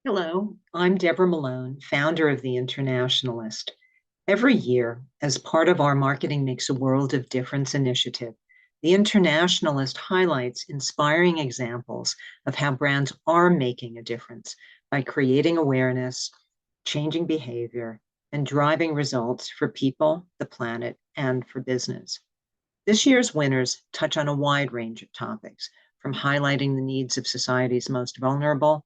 Hello, I'm Deborah Malone, founder of the Internationalist. Every year, as part of our Marketing Makes a World of Difference initiative, the Internationalist highlights inspiring examples of how brands are making a difference by creating awareness, changing behavior, and driving results for people, the planet, and for business. This year's winners touch on a wide range of topics, from highlighting the needs of society's most vulnerable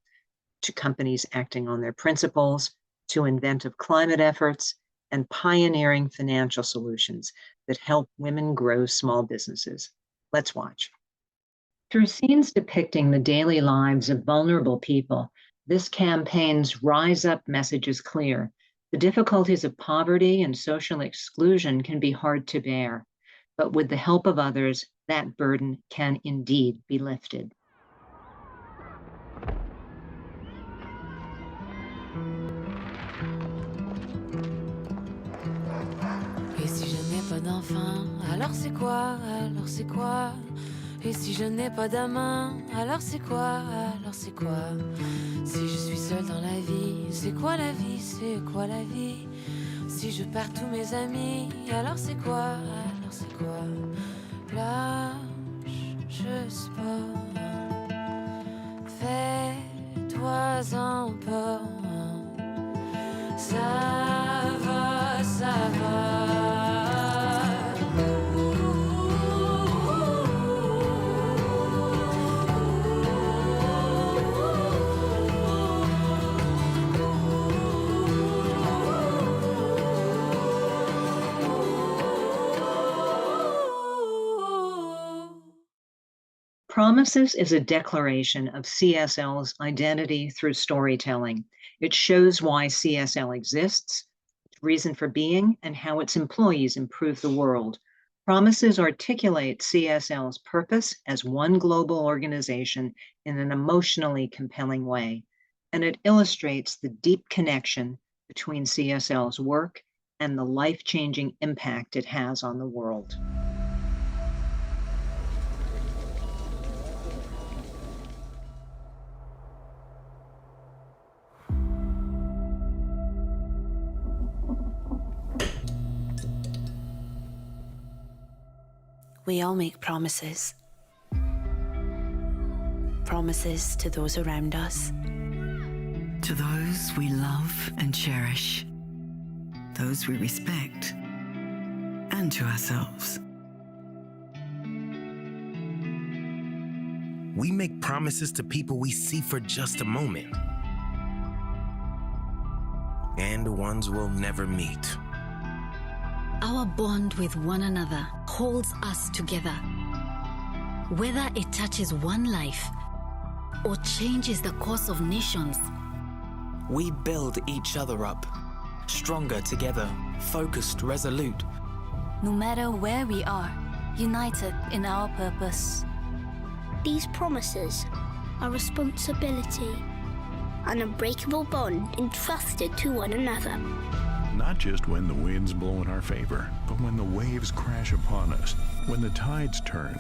to companies acting on their principles, to inventive climate efforts, and pioneering financial solutions that help women grow small businesses. Let's watch. Through scenes depicting the daily lives of vulnerable people, this campaign's Rise Up message is clear. The difficulties of poverty and social exclusion can be hard to bear, but with the help of others, that burden can indeed be lifted. Et si je n'ai pas d'enfant, alors c'est quoi? Alors c'est quoi? Et si je n'ai pas d'amant, alors c'est quoi? Alors c'est quoi? Si je suis seule dans la vie, c'est quoi la vie? C'est quoi la vie? Si je perds tous mes amis, alors c'est quoi? Alors c'est quoi? Lâche sport, fais-toi-en pas. Ça va, ça va. Promises is a declaration of CSL's identity through storytelling. It shows why CSL exists, its reason for being, and how its employees improve the world. Promises articulate CSL's purpose as one global organization in an emotionally compelling way, and it illustrates the deep connection between CSL's work and the life-changing impact it has on the world. We all make promises. Promises to those around us. To those we love and cherish. Those we respect. And to ourselves. We make promises to people we see for just a moment. And ones we'll never meet. Our bond with one another holds us together. Whether it touches one life or changes the course of nations, we build each other up, stronger together, focused, resolute. No matter where we are, united in our purpose. These promises are responsibility, an unbreakable bond entrusted to one another. Not just when the wind's blow in our favor, but when the waves crash upon us, when the tides turn.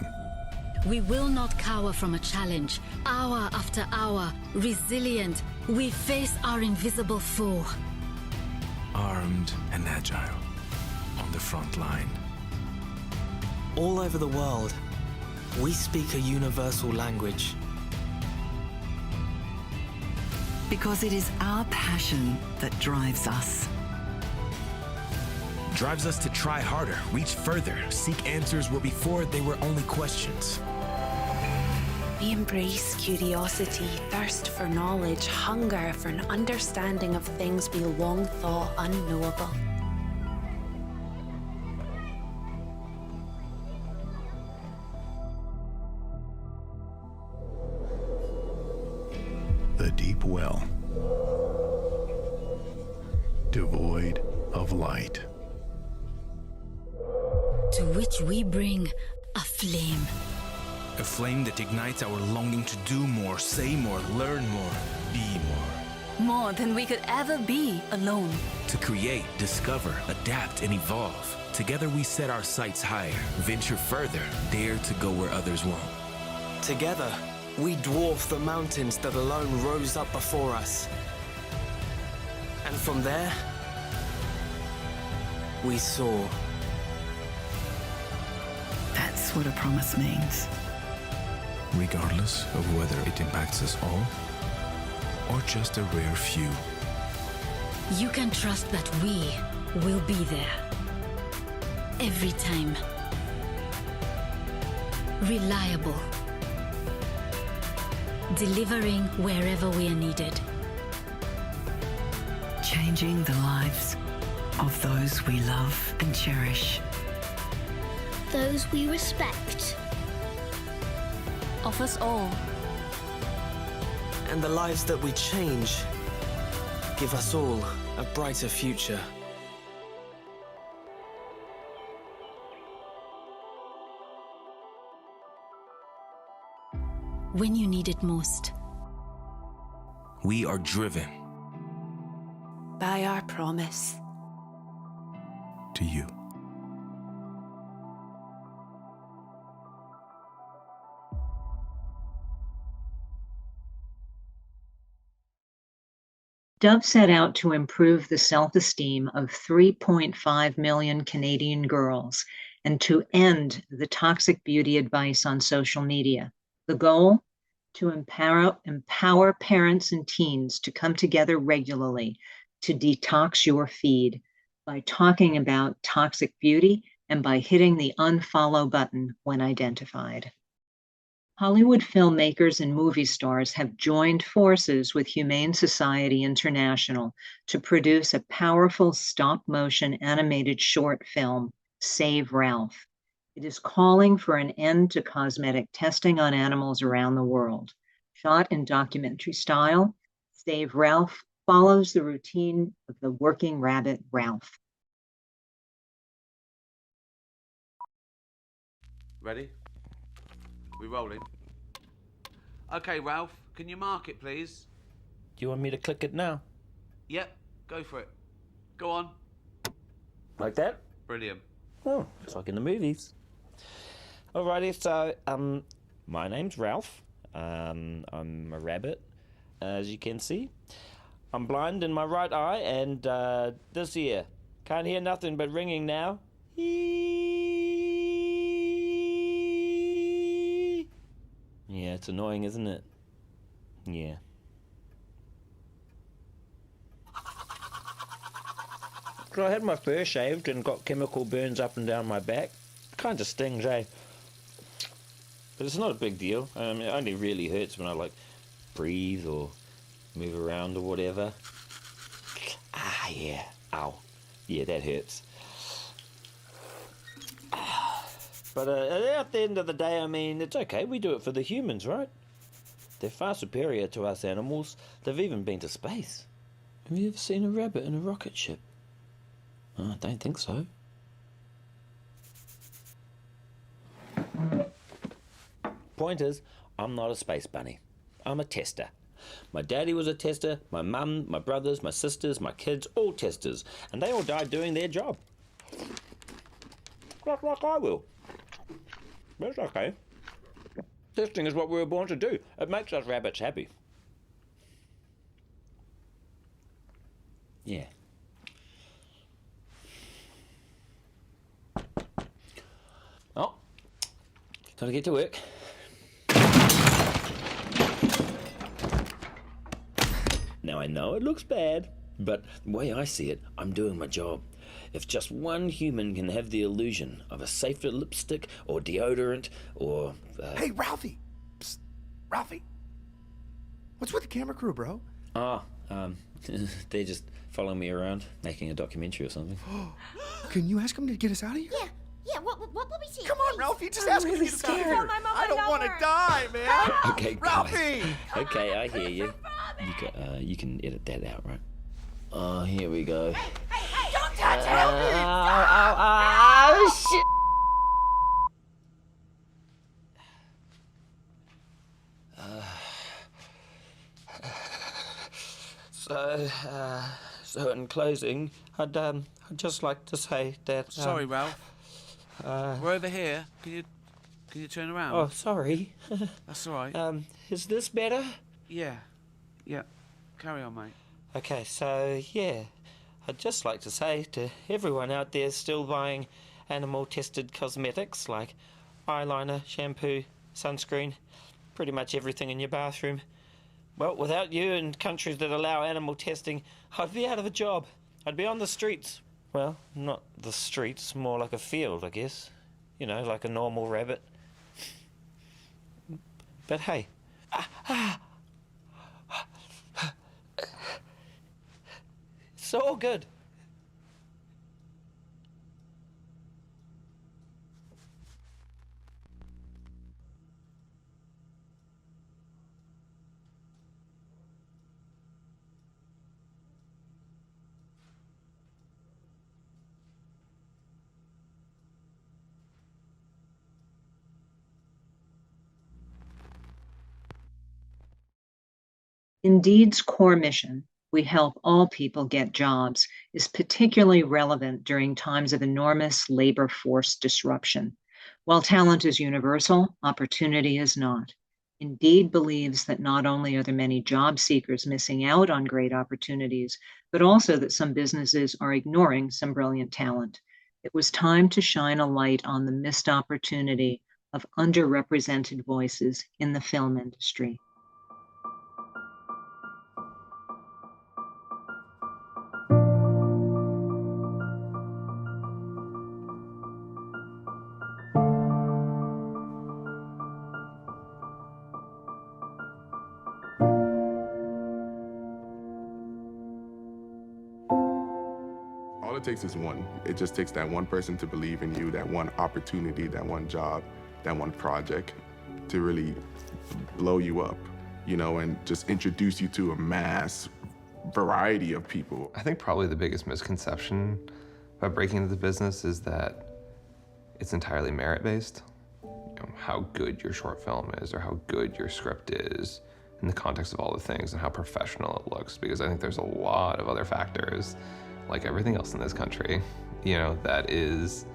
We will not cower from a challenge. Hour after hour, resilient, we face our invisible foe. Armed and agile, on the front line. All over the world, we speak a universal language. Because it is our passion that drives us. Drives us to try harder, reach further, seek answers where before they were only questions. We embrace curiosity, thirst for knowledge, hunger for an understanding of things we long thought unknowable. The deep well, devoid of light. To which we bring a flame. A flame that ignites our longing to do more, say more, learn more, be more. More than we could ever be alone. To create, discover, adapt, and evolve. Together we set our sights higher, venture further, dare to go where others won't. Together, we dwarf the mountains that alone rose up before us. And from there, we soar. That's what a promise means. Regardless of whether it impacts us all or just a rare few. You can trust that we will be there. Every time. Reliable. Delivering wherever we are needed. Changing the lives of those we love and cherish. Those we respect. Of us all. And the lives that we change give us all a brighter future. When you need it most. We are driven By our promise. to you. Dove set out to improve the self-esteem of 3.5 million Canadian girls and to end the toxic beauty advice on social media. The goal? To empower parents and teens to come together regularly to detox your feed by talking about toxic beauty and by hitting the unfollow button when identified. Hollywood filmmakers and movie stars have joined forces with Humane Society International to produce a powerful stop-motion animated short film, Save Ralph. It is calling for an end to cosmetic testing on animals around the world. Shot in documentary style, Save Ralph follows the routine of the working rabbit Ralph. Ready? We rolling? Okay, Ralph, can you mark it, please? Do you want me to click it now? Yep, go for it. Go on. Like that? Brilliant. Oh, it's like in the movies. Alrighty, so, my name's Ralph. I'm a rabbit, as you can see. I'm blind in my right eye, and, this ear. Can't hear nothing but ringing now. Yeah, it's annoying, isn't it? Yeah. So I had my fur shaved and got chemical burns up and down my back. Kind of stings, eh? But it's not a big deal. It only really hurts when I, like, breathe or move around or whatever. Ah, yeah. Ow. Yeah, that hurts. But at the end of the day, I mean, it's okay. We do it for the humans, right? They're far superior to us animals. They've even been to space. Have you ever seen a rabbit in a rocket ship? Oh, I don't think so. Point is, I'm not a space bunny. I'm a tester. My daddy was a tester, my mum, my brothers, my sisters, my kids, all testers. And they all died doing their job. Like I will. That's okay. Testing is what we were born to do. It makes us rabbits happy. Yeah. Oh, gotta get to work. Now I know it looks bad, but the way I see it, I'm doing my job. If just one human can have the illusion of a safer lipstick or deodorant or... Hey, Ralphie! Psst. Ralphie! What's with the camera crew, bro? They're just following me around, making a documentary or something. Can you ask them to get us out of here? Yeah, what will we see? Come on, Ralphie, just ask them to get us out of here. I don't want to die, man! Okay, Ralphie! Okay, I hear you. You can edit that out, right? Oh, here we go. Hey, don't touch Ralphie! Oh, shit! So in closing, I'd just like to say that... Sorry, Ralph. We're over here. Can Can you turn around? Oh, sorry. That's all right. Is this better? Yeah. Carry on, mate. Okay, so, yeah. I'd just like to say to everyone out there still buying animal-tested cosmetics like eyeliner, shampoo, sunscreen, pretty much everything in your bathroom. Well, without you and countries that allow animal testing, I'd be out of a job. I'd be on the streets. Well, not the streets, more like a field, I guess. You know, like a normal rabbit. But hey. It's all good. Indeed's core mission, we help all people get jobs, is particularly relevant during times of enormous labor force disruption. While talent is universal, opportunity is not. Indeed believes that not only are there many job seekers missing out on great opportunities, but also that some businesses are ignoring some brilliant talent. It was time to shine a light on the missed opportunity of underrepresented voices in the film industry. All it takes is one. It just takes that one person to believe in you, that one opportunity, that one job, that one project to really blow you up, you know, and just introduce you to a mass variety of people. I think probably the biggest misconception about breaking into the business is that it's entirely merit-based. You know, how good your short film is or how good your script is in the context of all the things and how professional it looks, because I think there's a lot of other factors, like everything else in this country, you know, that is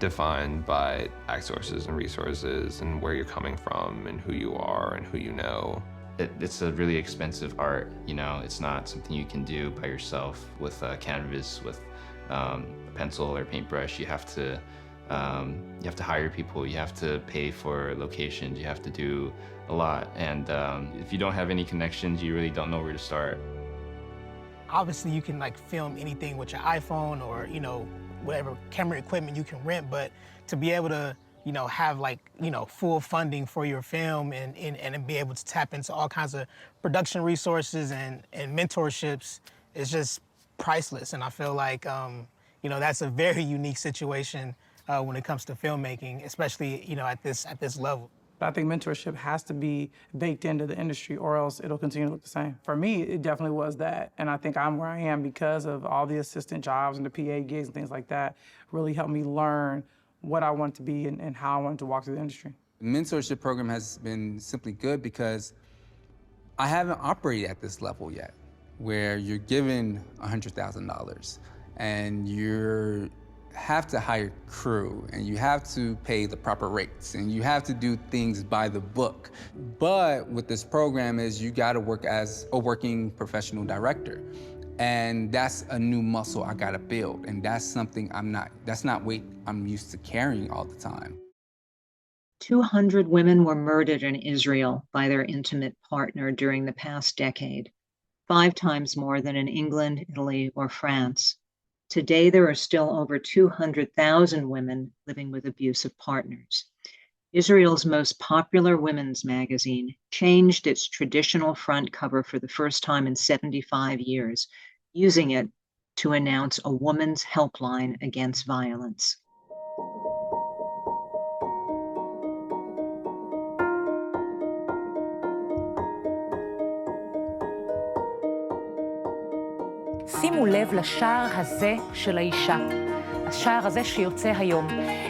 defined by act sources and resources and where you're coming from and who you are and who you know. It's a really expensive art, you know. It's not something you can do by yourself with a canvas, with a pencil or paintbrush. You have to hire people. You have to pay for locations. You have to do a lot. And if you don't have any connections, you really don't know where to start. Obviously, you can like film anything with your iPhone or, you know, whatever camera equipment you can rent, but to be able to, you know, have like, you know, full funding for your film and be able to tap into all kinds of production resources and mentorships is just priceless. And I feel like, you know, that's a very unique situation when it comes to filmmaking, especially, you know, at this level. I think mentorship has to be baked into the industry or else it'll continue to look the same. For me, it definitely was that. And I think I'm where I am because of all the assistant jobs and the PA gigs and things like that really helped me learn what I wanted to be and how I wanted to walk through the industry. The mentorship program has been simply good because I haven't operated at this level yet, where you're given $100,000 and you have to hire crew and you have to pay the proper rates and you have to do things by the book. But with this program is you gotta work as a working professional director. And that's a new muscle I gotta build. And that's something that's not weight I'm used to carrying all the time. 200 women were murdered in Israel by their intimate partner during the past decade, 5 times more than in England, Italy, or France. Today, there are still over 200,000 women living with abusive partners. Israel's most popular women's magazine changed its traditional front cover for the first time in 75 years, using it to announce a woman's helpline against violence. שימו לב לשער הזה של האישה, השער הזה שיוצא היום.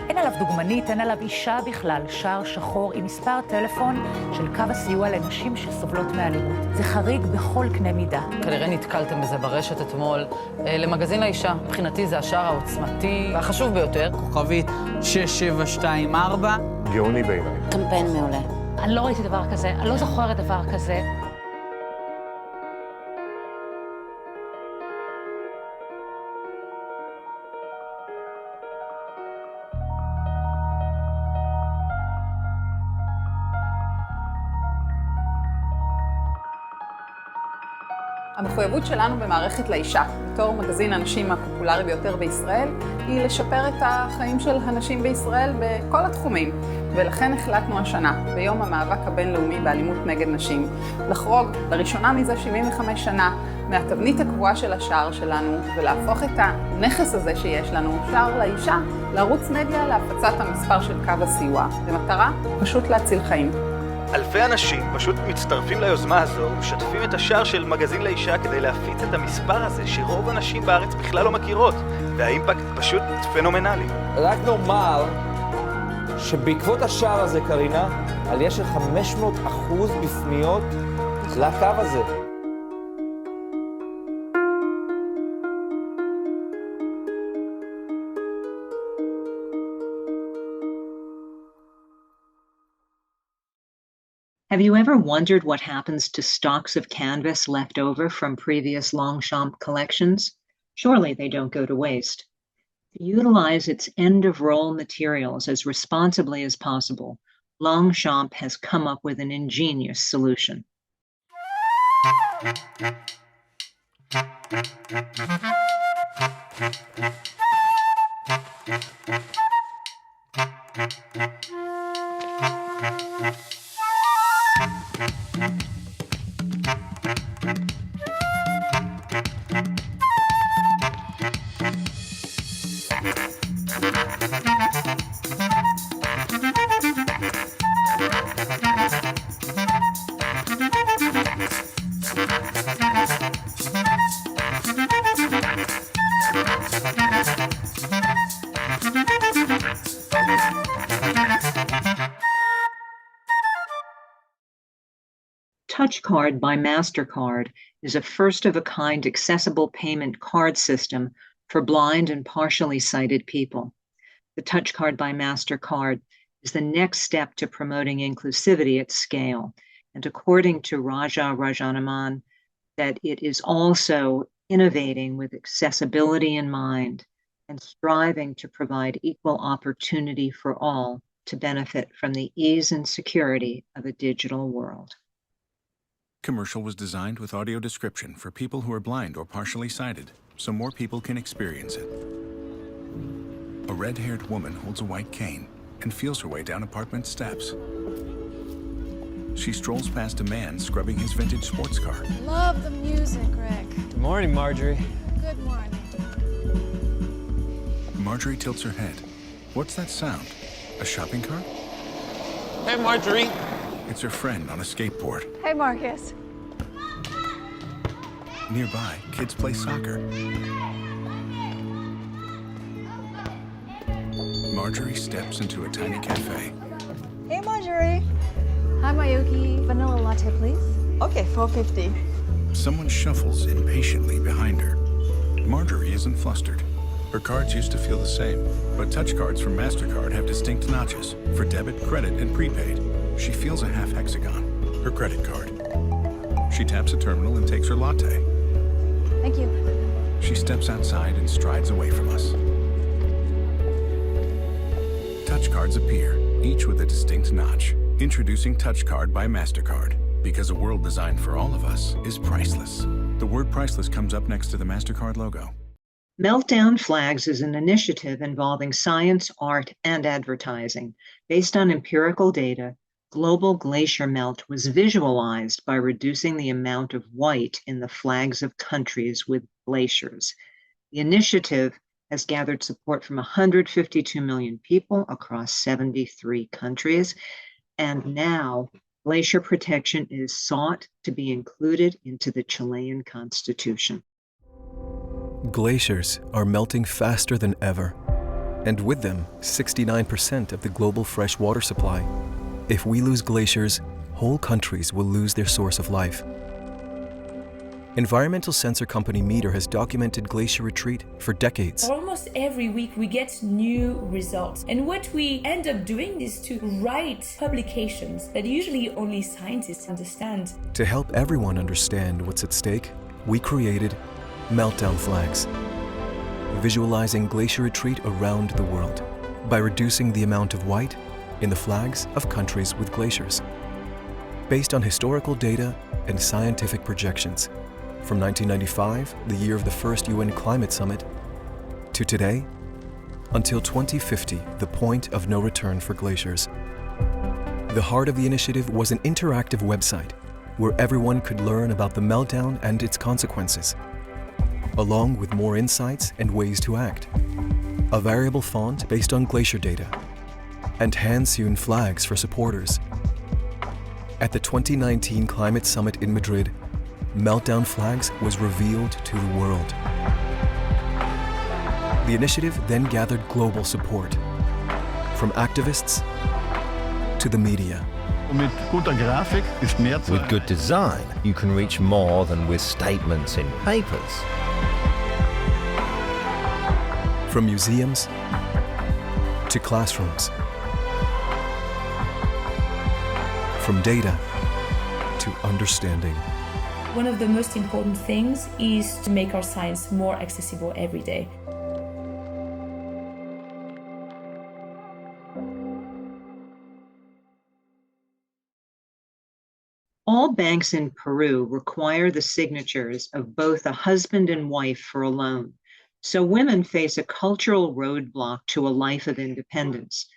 אין עליו דוגמנית, אין עליו אישה בכלל, שער שחור עם מספר טלפון של קו הסיוע לנשים שסובלות מאלימות. זה חריג בכל קנה מידה. כנראה נתקלתם בזה ברשת אתמול. למגזין האישה, מבחינתי זה השער העוצמתי והחשוב ביותר. כוכבית 6724, גאוני בעיניי. קמפיין מעולה. אני לא ראיתי דבר כזה, אני לא זוכרת דבר כזה. המחויבות שלנו במערכת לאישה, בתור מגזין הנשים הפופולרי ביותר בישראל, היא לשפר את החיים של הנשים בישראל בכל התחומים. ולכן החלטנו השנה, ביום המאבק הבינלאומי באלימות נגד נשים, לחרוג לראשונה מזה 75 שנה מהתבנית הקבועה של השער שלנו, ולהפוך את הנכס הזה שיש לנו, שער לאישה, לערוץ מדיה להפצת המספר של קו הסיוע, במטרה פשוט להציל חיים. אלפי אנשים פשוט מצטרפים ליוזמה הזו ומשתפים את השער של מגזין לאישה כדי להפיץ את המספר הזה שרוב הנשים בארץ בכלל לא מכירות, והאימפקט פשוט פנומנלי. רק נאמר שבעקבות השער הזה, קרינה, עלייה של 500% בפניות לקו הזה. Have you ever wondered what happens to stocks of canvas left over from previous Longchamp collections? Surely they don't go to waste. To utilize its end-of-roll materials as responsibly as possible, Longchamp has come up with an ingenious solution. Touch Card by MasterCard is a first-of-a-kind accessible payment card system for blind and partially sighted people. The Touch Card by MasterCard is the next step to promoting inclusivity at scale, and according to Raja Rajanaman, that it is also innovating with accessibility in mind and striving to provide equal opportunity for all to benefit from the ease and security of a digital world. Commercial was designed with audio description for people who are blind or partially sighted, so more people can experience it. A red-haired woman holds a white cane and feels her way down apartment steps. She strolls past a man scrubbing his vintage sports car. Love the music, Rick. Good morning, Marjorie. Good morning. Marjorie tilts her head. What's that sound? A shopping cart? Hey, Marjorie. It's her friend on a skateboard. Hey, Marcus. Nearby, kids play soccer. Marjorie steps into a tiny cafe. Hey, Marjorie. Hi, Mayuki. Vanilla latte, please. Okay, $4.50. Someone shuffles impatiently behind her. Marjorie isn't flustered. Her cards used to feel the same, but touch cards from MasterCard have distinct notches for debit, credit, and prepaid. She feels a half hexagon, her credit card. She taps a terminal and takes her latte. Thank you. She steps outside and strides away from us. Touch cards appear, each with a distinct notch. Introducing Touch Card by MasterCard, because a world designed for all of us is priceless. The word priceless comes up next to the MasterCard logo. Meltdown Flags is an initiative involving science, art, and advertising. Based on empirical data, global glacier melt was visualized by reducing the amount of white in the flags of countries with glaciers. The initiative has gathered support from 152 million people across 73 countries, and now glacier protection is sought to be included into the Chilean constitution. Glaciers are melting faster than ever, and with them, 69% of the global fresh water supply. If we lose glaciers, whole countries will lose their source of life. environmental sensor company Meter has documented glacier retreat for decades. Almost every week we get new results. And what we end up doing is to write publications that usually only scientists understand. To help everyone understand what's at stake, we created meltdown flags, visualizing glacier retreat around the world by reducing the amount of white in the flags of countries with glaciers. Based on historical data and scientific projections, from 1995, the year of the first UN Climate Summit, to today, until 2050, the point of no return for glaciers. The heart of the initiative was an interactive website where everyone could learn about the meltdown and its consequences, along with more insights and ways to act. A variable font based on glacier data, and hand-sewn flags for supporters. At the 2019 Climate Summit in Madrid, Meltdown Flags was revealed to the world. The initiative then gathered global support, from activists to the media. With good design, you can reach more than with statements in papers. From museums to classrooms, from data to understanding. One of the most important things is to make our science more accessible every day. All banks in Peru require the signatures of both a husband and wife for a loan, so women face a cultural roadblock to a life of independence.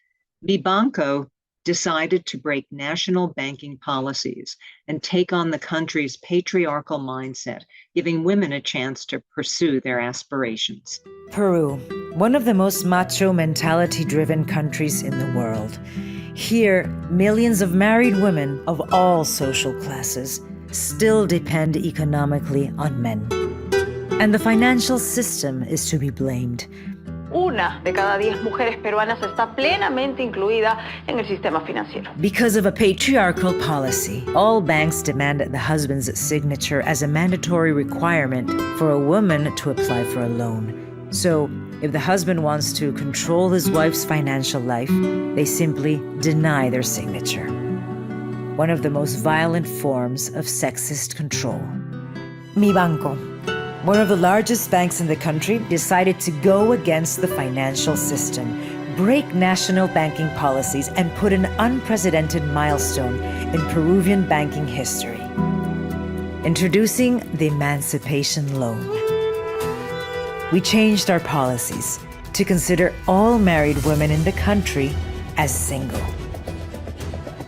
Mi Banco decided to break national banking policies and take on the country's patriarchal mindset, giving women a chance to pursue their aspirations. Peru, one of the most macho mentality-driven countries in the world. Here, millions of married women of all social classes still depend economically on men. And the financial system is to be blamed. Una de cada 10 mujeres peruanas está plenamente incluida en el sistema financiero. Because of a patriarchal policy, all banks demand the husband's signature as a mandatory requirement for a woman to apply for a loan. So, if the husband wants to control his wife's financial life, they simply deny their signature. One of the most violent forms of sexist control. Mi Banco, one of the largest banks in the country, decided to go against the financial system, break national banking policies, and put an unprecedented milestone in Peruvian banking history. Introducing the Emancipation Loan. We changed our policies to consider all married women in the country as single.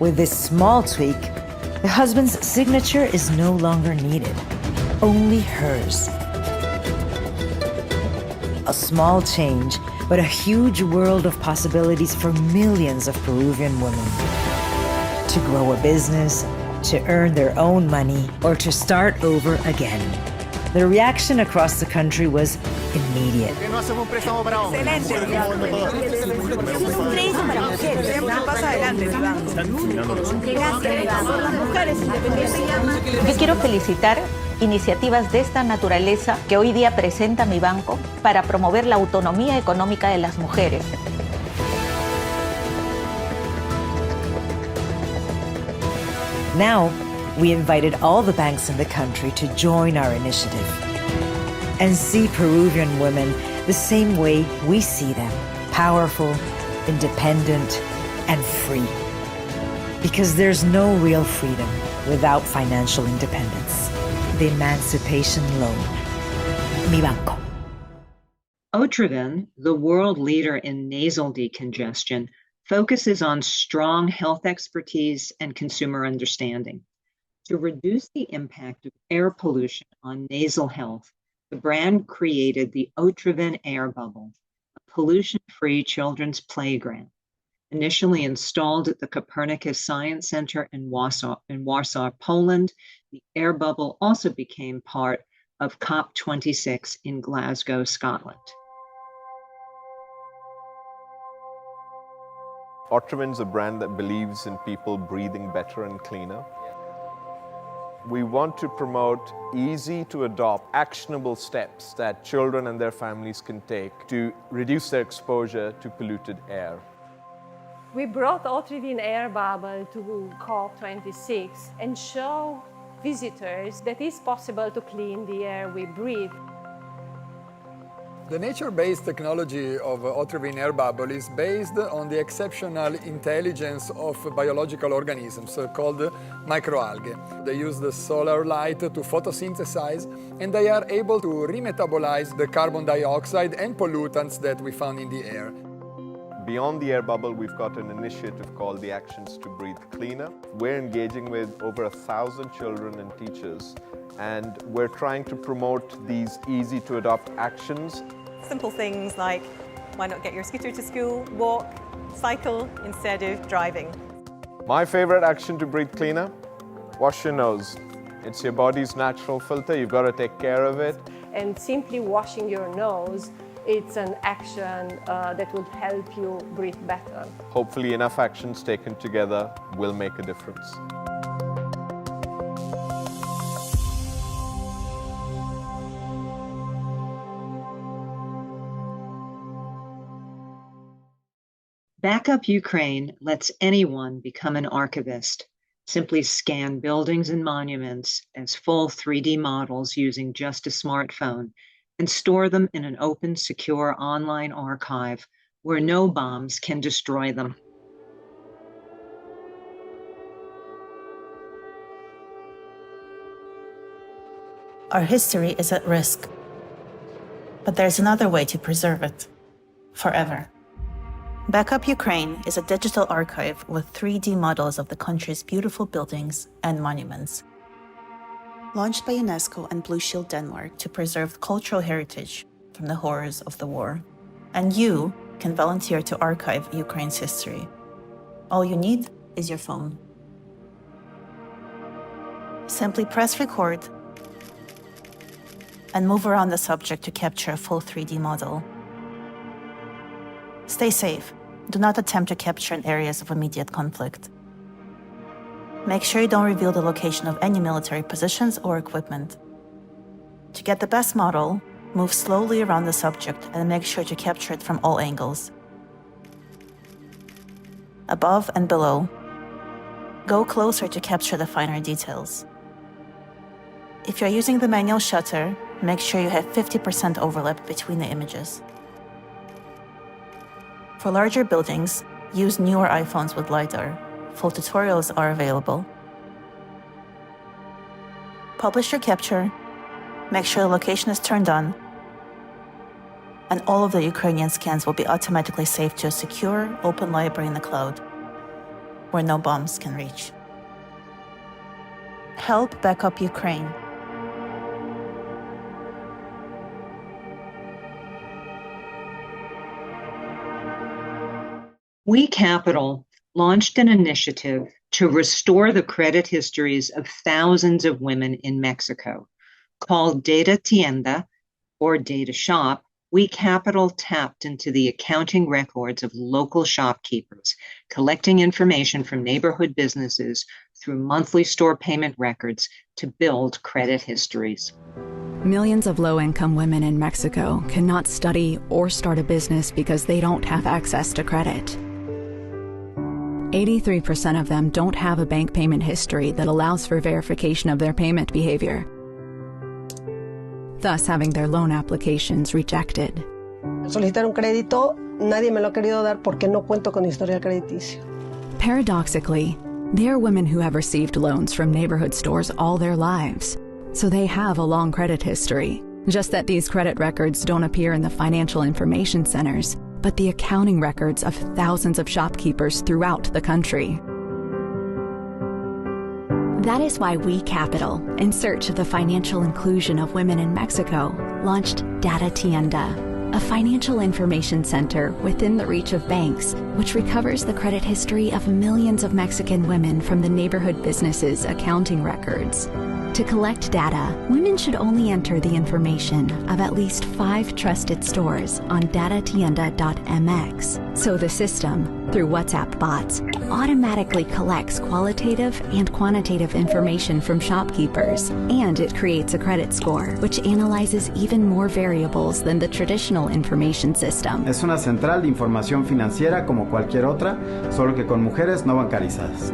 With this small tweak, the husband's signature is no longer needed, only hers. A small change, but a huge world of possibilities for millions of Peruvian women. To grow a business, to earn their own money, or to start over again. The reaction across the country was immediate. Yo quiero felicitar iniciativas de esta naturaleza que hoy día presenta mi banco para promover la autonomía económica de las mujeres. Now, we invited all the banks in the country to join our initiative and see Peruvian women the same way we see them, powerful, independent, and free. Because there's no real freedom without financial independence. The Emancipation Loan. Mi Banco. Otrivin, the world leader in nasal decongestion, focuses on strong health expertise and consumer understanding. To reduce the impact of air pollution on nasal health, the brand created the Otrivin Air Bubble, a pollution-free children's playground. Initially installed at the Copernicus Science Center in Warsaw, Poland, the air bubble also became part of COP26 in Glasgow, Scotland. Otrivin's a brand that believes in people breathing better and cleaner. We want to promote easy-to-adopt, actionable steps that children and their families can take to reduce their exposure to polluted air. We brought Autrivine air bubble to COP26 and show visitors that it's possible to clean the air we breathe. The nature-based technology of Autrivine air bubble is based on the exceptional intelligence of biological organisms called microalgae. They use the solar light to photosynthesize, and they are able to remetabolize the carbon dioxide and pollutants that we found in the air. Beyond the air bubble, we've got an initiative called the Actions to Breathe Cleaner. We're engaging with over 1,000 children and teachers, and we're trying to promote these easy-to-adopt actions. Simple things like, why not get your scooter to school, walk, cycle instead of driving. My favorite action to breathe cleaner, wash your nose. It's your body's natural filter, you've got to take care of it. And simply washing your nose, it's an action that would help you breathe better. Hopefully enough actions taken together will make a difference. Backup Ukraine lets anyone become an archivist. Simply scan buildings and monuments as full 3D models using just a smartphone and store them in an open, secure online archive where no bombs can destroy them. Our history is at risk, but there's another way to preserve it, forever. Backup Ukraine is a digital archive with 3D models of the country's beautiful buildings and monuments. Launched by UNESCO and Blue Shield Denmark to preserve cultural heritage from the horrors of the war. And you can volunteer to archive Ukraine's history. All you need is your phone. Simply press record and move around the subject to capture a full 3D model. Stay safe. Do not attempt to capture in areas of immediate conflict. Make sure you don't reveal the location of any military positions or equipment. To get the best model, move slowly around the subject and make sure to capture it from all angles. Above and below. Go closer to capture the finer details. If you're using the manual shutter, make sure you have 50% overlap between the images. For larger buildings, use newer iPhones with LiDAR. Full tutorials are available. Publish your capture, make sure the location is turned on, and all of the Ukrainian scans will be automatically saved to a secure, open library in the cloud, where no bombs can reach. Help backup Ukraine. We Capital launched an initiative to restore the credit histories of thousands of women in Mexico. Called Data Tienda, or Data Shop, We Capital tapped into the accounting records of local shopkeepers, collecting information from neighborhood businesses through monthly store payment records to build credit histories. Millions of low-income women in Mexico cannot study or start a business because they don't have access to credit. 83% of them don't have a bank payment history that allows for verification of their payment behavior, thus having their loan applications rejected. Solicitar un crédito, nadie me lo ha querido dar porque no cuento con historial crediticio. Paradoxically, they are women who have received loans from neighborhood stores all their lives, so they have a long credit history. Just that these credit records don't appear in the financial information centers, but the accounting records of thousands of shopkeepers throughout the country. That is why We Capital, in search of the financial inclusion of women in Mexico, launched Data Tienda, a financial information center within the reach of banks, which recovers the credit history of millions of Mexican women from the neighborhood businesses' accounting records. To collect data, women should only enter the information of at least 5 trusted stores on datatienda.mx. So the system, through WhatsApp bots, automatically collects qualitative and quantitative information from shopkeepers, and it creates a credit score, which analyzes even more variables than the traditional information system. Es una central de información financiera como cualquier otra, solo que con mujeres no bancarizadas.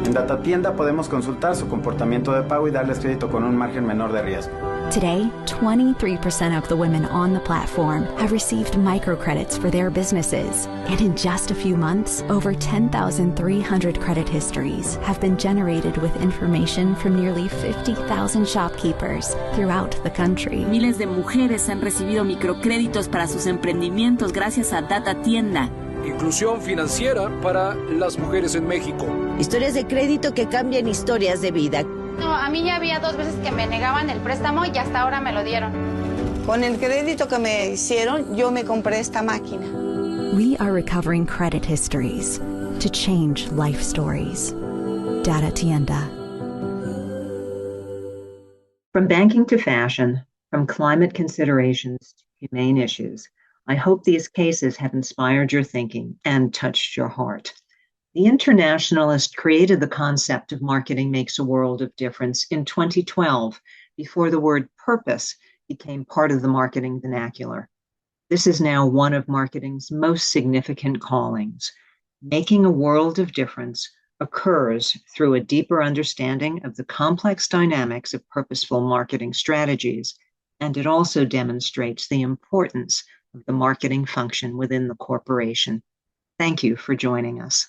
En Datatienda podemos consultar su comportamiento de pago y darles crédito con un margen menor de riesgo. Today, 23% of the women on the platform have received microcredits for their businesses. And in just a few months, over 10,300 credit histories have been generated with information from nearly 50,000 shopkeepers throughout the country. Miles de mujeres han recibido microcréditos para sus emprendimientos gracias a Datatienda. Inclusión financiera para las mujeres en México. Historias de crédito que cambian historias de vida. No, a mí ya había 2 veces que me negaban el préstamo y hasta ahora me lo dieron. Con el crédito que me hicieron, yo me compré esta máquina. We are recovering credit histories to change life stories. Datatienda. From banking to fashion, from climate considerations to humane issues, I hope these cases have inspired your thinking and touched your heart. The Internationalist created the concept of marketing makes a world of difference in 2012, before the word purpose became part of the marketing vernacular. This is now one of marketing's most significant callings. Making a world of difference occurs through a deeper understanding of the complex dynamics of purposeful marketing strategies, and it also demonstrates the importance of the marketing function within the corporation. Thank you for joining us.